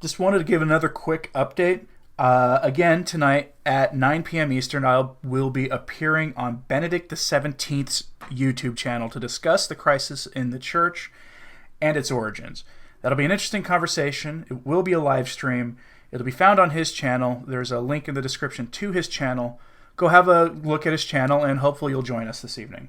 Just wanted to give another quick update. Again, tonight at 9 p.m. Eastern, I will be appearing on Benedict XVII's YouTube channel to discuss the crisis in the church and its origins. That'll be an interesting conversation. It will be a live stream. It'll be found on his channel. There's a link in the description to his channel. Go have a look at his channel, and hopefully you'll join us this evening.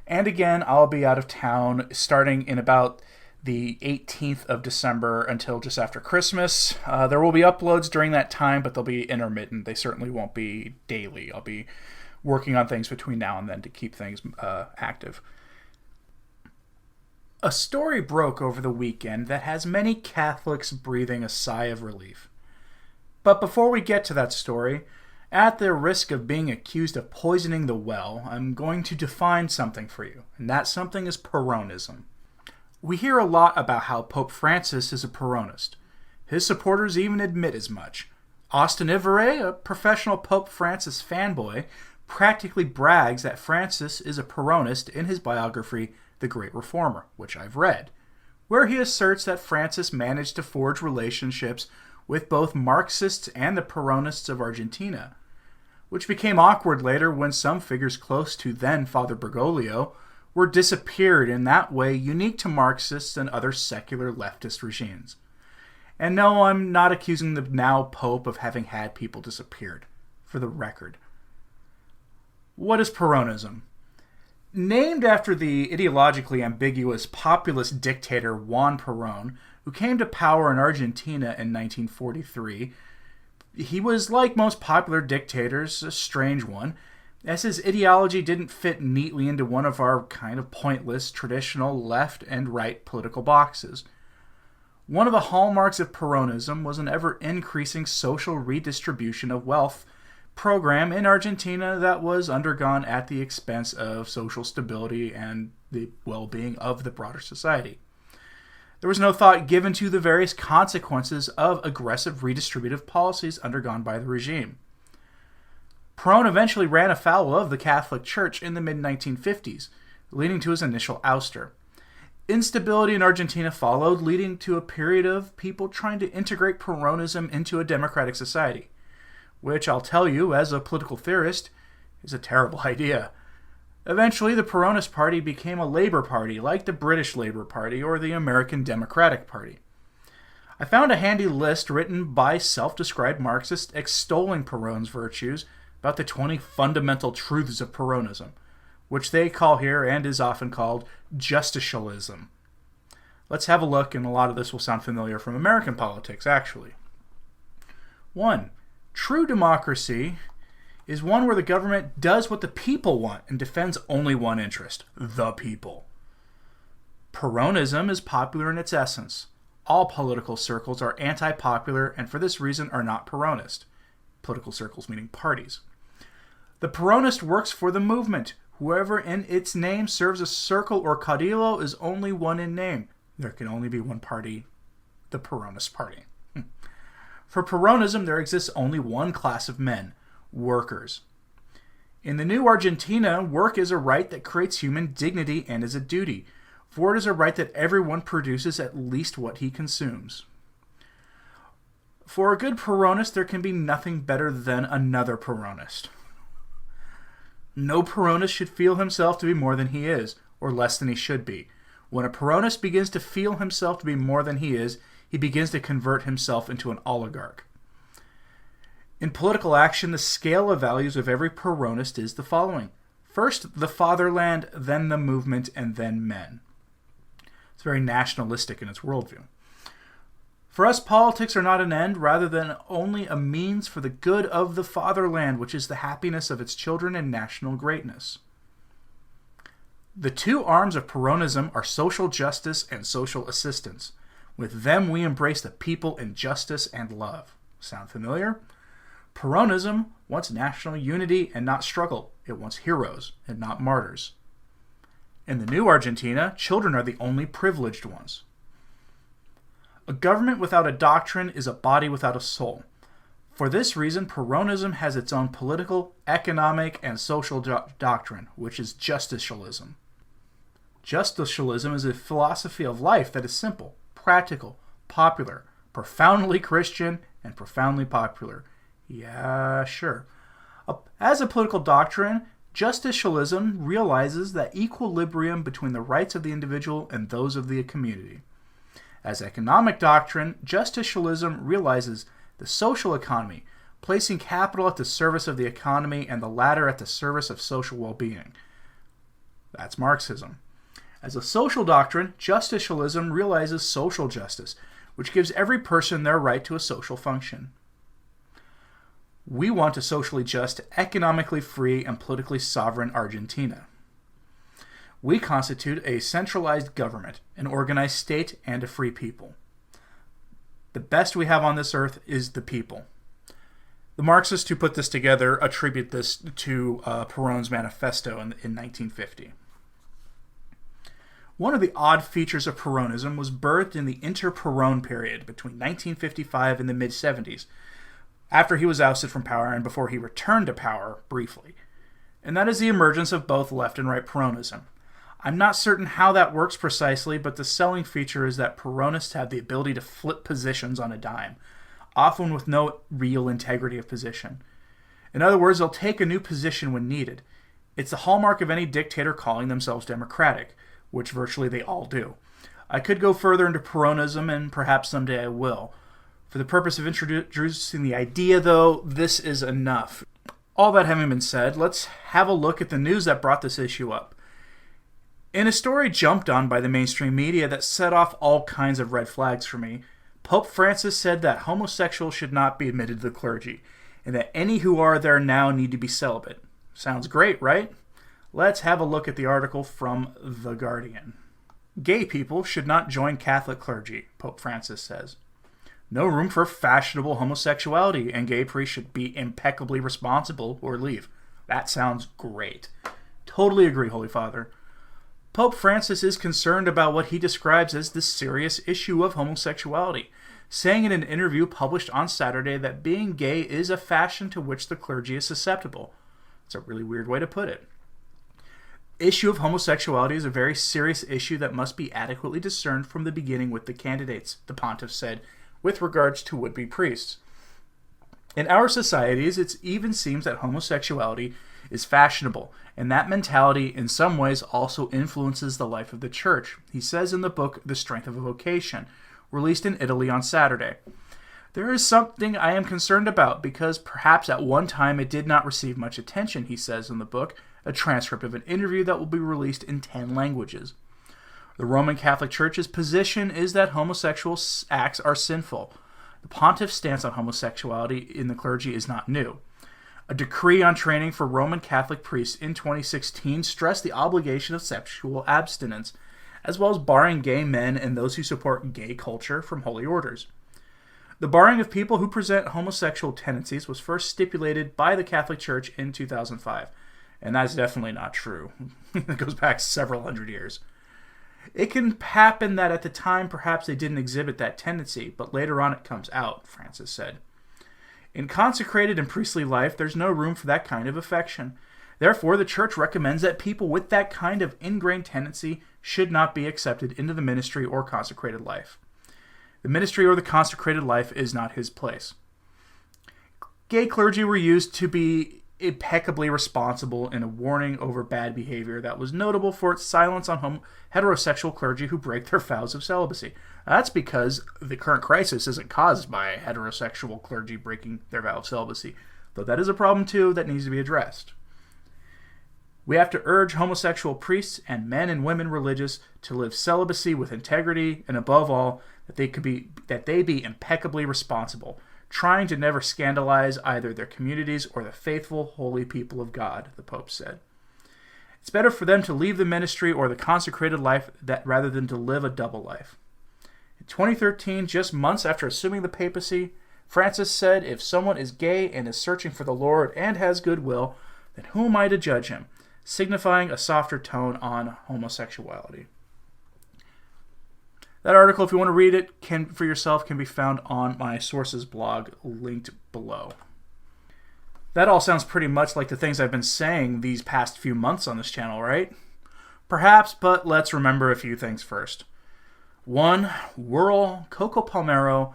And again, I'll be out of town starting in about the 18th of December until just after Christmas. There will be uploads during that time, but they'll be intermittent. They certainly won't be daily. I'll be working on things between now and then to keep things active. A story broke over the weekend that has many Catholics breathing a sigh of relief. But before we get to that story, at the risk of being accused of poisoning the well, I'm going to define something for you, and that something is Peronism. We hear a lot about how Pope Francis is a Peronist. His supporters even admit as much. Austin Ivere, a professional Pope Francis fanboy, practically brags that Francis is a Peronist in his biography, The Great Reformer, which I've read, where he asserts that Francis managed to forge relationships with both Marxists and the Peronists of Argentina, which became awkward later when some figures close to then Father Bergoglio were disappeared in that way unique to Marxists and other secular leftist regimes. And no, I'm not accusing the now Pope of having had people disappeared, for the record. What is Peronism? Named after the ideologically ambiguous populist dictator Juan Perón, who came to power in Argentina in 1943, he was, like most popular dictators, a strange one, as his ideology didn't fit neatly into one of our kind of pointless traditional left and right political boxes. One of the hallmarks of Peronism was an ever-increasing social redistribution of wealth program in Argentina that was undergone at the expense of social stability and the well-being of the broader society. There was no thought given to the various consequences of aggressive redistributive policies undergone by the regime. Perón eventually ran afoul of the Catholic Church in the mid-1950s, leading to his initial ouster. Instability in Argentina followed, leading to a period of people trying to integrate Peronism into a democratic society, which I'll tell you, as a political theorist, is a terrible idea. Eventually, the Peronist Party became a Labour Party, like the British Labour Party or the American Democratic Party. I found a handy list written by self-described Marxists extolling Perón's virtues about the 20 fundamental truths of Peronism, which they call here, and is often called, justicialism. Let's have a look, and a lot of this will sound familiar from American politics, actually. 1. True democracy is one where the government does what the people want and defends only one interest, the people. Peronism is popular in its essence. All political circles are anti-popular and for this reason are not Peronist. Political circles meaning parties. The Peronist works for the movement. Whoever in its name serves a circle or caudillo is only one in name. There can only be one party, the Peronist Party. For Peronism, there exists only one class of men, workers. In the new Argentina, work is a right that creates human dignity and is a duty, for it is a right that everyone produces at least what he consumes. For a good Peronist, there can be nothing better than another Peronist. No Peronist should feel himself to be more than he is, or less than he should be. When a Peronist begins to feel himself to be more than he is, he begins to convert himself into an oligarch. In political action, the scale of values of every Peronist is the following. First, the fatherland, then the movement, and then men. It's very nationalistic in its worldview. For us, politics are not an end, rather than only a means for the good of the fatherland, which is the happiness of its children and national greatness. The two arms of Peronism are social justice and social assistance. With them, we embrace the people in justice and love. Sound familiar? Peronism wants national unity and not struggle. It wants heroes and not martyrs. In the new Argentina, children are the only privileged ones. A government without a doctrine is a body without a soul. For this reason, Peronism has its own political, economic, and social doctrine, which is justicialism. Justicialism is a philosophy of life that is simple, practical, popular, profoundly Christian and profoundly popular. Yeah, sure. As a political doctrine, justicialism realizes that equilibrium between the rights of the individual and those of the community. As economic doctrine, justicialism realizes the social economy, placing capital at the service of the economy and the latter at the service of social well-being. That's Marxism. As a social doctrine, justicialism realizes social justice, which gives every person their right to a social function. We want a socially just, economically free, and politically sovereign Argentina. We constitute a centralized government, an organized state, and a free people. The best we have on this earth is the people. The Marxists who put this together attribute this to Perón's manifesto in 1950. One of the odd features of Peronism was birthed in the inter-Perón period between 1955 and the mid-70s, after he was ousted from power and before he returned to power briefly. And that is the emergence of both left and right Peronism. I'm not certain how that works precisely, but the selling feature is that Peronists have the ability to flip positions on a dime, often with no real integrity of position. In other words, they'll take a new position when needed. It's the hallmark of any dictator calling themselves democratic, which virtually they all do. I could go further into Peronism, and perhaps someday I will. For the purpose of introducing the idea, though, this is enough. All that having been said, let's have a look at the news that brought this issue up. In a story jumped on by the mainstream media that set off all kinds of red flags for me, Pope Francis said that homosexuals should not be admitted to the clergy, and that any who are there now need to be celibate. Sounds great, right? Let's have a look at the article from The Guardian. Gay people should not join Catholic clergy, Pope Francis says. No room for fashionable homosexuality, and gay priests should be impeccably responsible or leave. That sounds great. Totally agree, Holy Father. Pope Francis is concerned about what he describes as the serious issue of homosexuality, saying in an interview published on Saturday that being gay is a fashion to which the clergy is susceptible. It's a really weird way to put it. Issue of homosexuality is a very serious issue that must be adequately discerned from the beginning with the candidates, the pontiff said, with regards to would-be priests. In our societies, it even seems that homosexuality is fashionable, and that mentality in some ways also influences the life of the church, he says in the book The Strength of a Vocation, released in Italy on Saturday. There is something I am concerned about because perhaps at one time it did not receive much attention, he says in the book, a transcript of an interview that will be released in 10 languages. The Roman Catholic Church's position is that homosexual acts are sinful. The pontiff's stance on homosexuality in the clergy is not new. A decree on training for Roman Catholic priests in 2016 stressed the obligation of sexual abstinence, as well as barring gay men and those who support gay culture from holy orders. The barring of people who present homosexual tendencies was first stipulated by the Catholic Church in 2005, and that's definitely not true. It goes back several hundred years. It can happen that at the time perhaps they didn't exhibit that tendency, but later on it comes out, Francis said. In consecrated and priestly life, there's no room for that kind of affection. Therefore, the Church recommends that people with that kind of ingrained tendency should not be accepted into the ministry or consecrated life. The ministry or the consecrated life is not his place. Gay clergy were used to be impeccably responsible in a warning over bad behavior that was notable for its silence on heterosexual clergy who break their vows of celibacy. That's because the current crisis isn't caused by heterosexual clergy breaking their vow of celibacy, though that is a problem too that needs to be addressed. We have to urge homosexual priests and men and women religious to live celibacy with integrity, and above all, that they be impeccably responsible, trying to never scandalize either their communities or the faithful, holy people of God, the Pope said. It's better for them to leave the ministry or the consecrated life rather than to live a double life. In 2013, just months after assuming the papacy, Francis said, if someone is gay and is searching for the Lord and has goodwill, then who am I to judge him? Signifying a softer tone on homosexuality. That article, if you want to read it for yourself, can be found on my sources blog, linked below. That all sounds pretty much like the things I've been saying these past few months on this channel, right? Perhaps, but let's remember a few things first. 1. Whirl, Coco Palmero,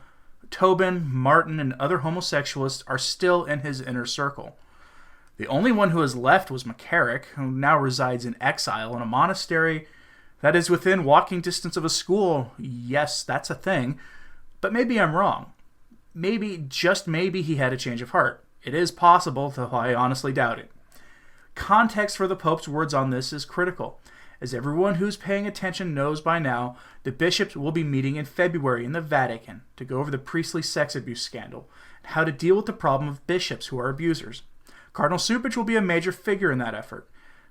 Tobin, Martin, and other homosexualists are still in his inner circle. The only one who has left was McCarrick, who now resides in exile in a monastery that is within walking distance of a school. Yes, that's a thing. But maybe I'm wrong. Maybe, just maybe, he had a change of heart. It is possible, though I honestly doubt it. Context for the Pope's words on this is critical. As everyone who's paying attention knows by now, the bishops will be meeting in February in the Vatican to go over the priestly sex abuse scandal and how to deal with the problem of bishops who are abusers. Cardinal Cupich will be a major figure in that effort,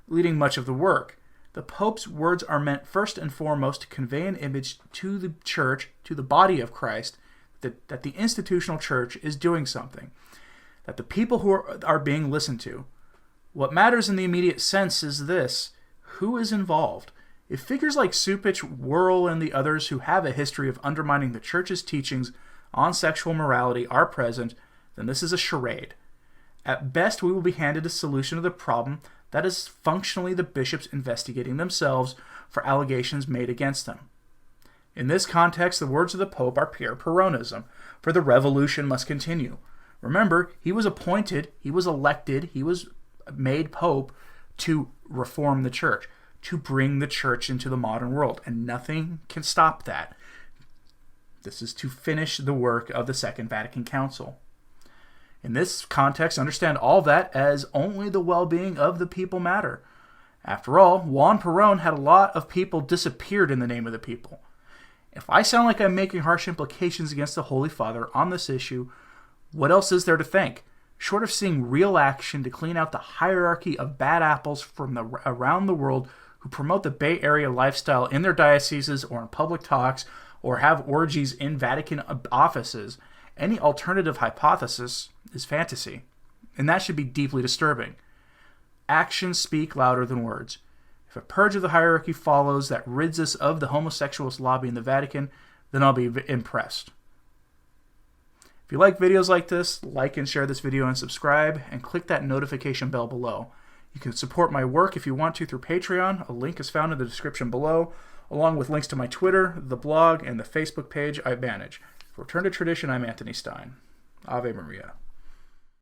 leading much of the work. The Pope's words are meant first and foremost to convey an image to the Church, to the body of Christ, that the institutional Church is doing something, that the people who are being listened to. What matters in the immediate sense is this: who is involved? If figures like Cupich, Wuerl, and the others who have a history of undermining the Church's teachings on sexual morality are present, then this is a charade. At best, we will be handed a solution to the problem that is functionally the bishops investigating themselves for allegations made against them. In this context, the words of the Pope are pure Peronism, for the revolution must continue. Remember, he was appointed, he was elected, he was made Pope to reform the Church, to bring the Church into the modern world, and nothing can stop that. This is to finish the work of the Second Vatican Council. In this context, understand all that as only the well-being of the people matter. After all, Juan Perón had a lot of people disappeared in the name of the people. If I sound like I'm making harsh implications against the Holy Father on this issue, what else is there to think? Short of seeing real action to clean out the hierarchy of bad apples from around the world who promote the Bay Area lifestyle in their dioceses or in public talks or have orgies in Vatican offices, any alternative hypothesis is fantasy, and that should be deeply disturbing. Actions speak louder than words. If a purge of the hierarchy follows that rids us of the homosexualist lobby in the Vatican, then I'll be impressed. If you like videos like this, like and share this video and subscribe, and click that notification bell below. You can support my work if you want to through Patreon. A link is found in the description below, along with links to my Twitter, the blog, and the Facebook page I manage. For Return to Tradition, I'm Anthony Stein. Ave Maria.